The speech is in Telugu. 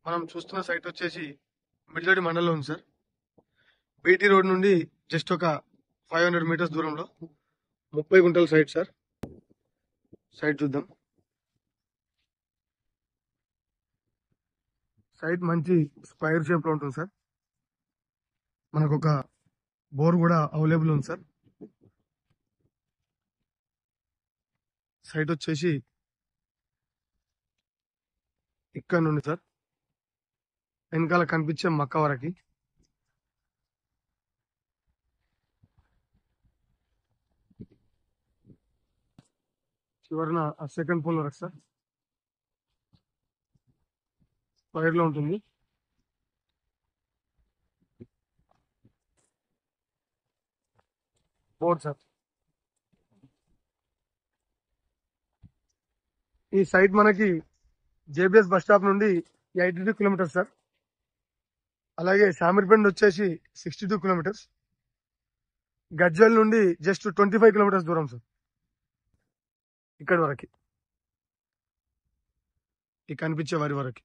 మనం చూస్తున్న సైట్ వచ్చేసి మిడ్లడి మండలంలో ఉంది సార్. బీటీ రోడ్ నుండి జస్ట్ ఒక 500 మీటర్స్ దూరంలో 30 గుంటల సైట్ సార్. సైట్ చూద్దాం. సైట్ మంచి స్క్వైర్ షేప్ లో ఉంటుంది సార్. మనకు ఒక బోర్ కూడా అవైలబుల్ ఉంది సార్. సైట్ వచ్చేసి ఇక్కడ నుండి సార్ వెనకాల కనిపించే మక్క వరకు చివరిన ఆ సెకండ్ పోల్ వరకు సార్ స్క్వైర్ లో ఉంటుంది. Bore sir. ఈ సైట్ మనకి జేబీఎస్ బస్ స్టాప్ నుండి 82 కిలోమీటర్స్ సార్. అలాగే శామీర్పేట వచ్చేసి 62 కిలోమీటర్స్. గజ్వెల్ నుండి జస్ట్ 25 కిలోమీటర్స్ దూరం సార్. ఇక్కడ వరకు ఈ కనిపించే వారి వరకు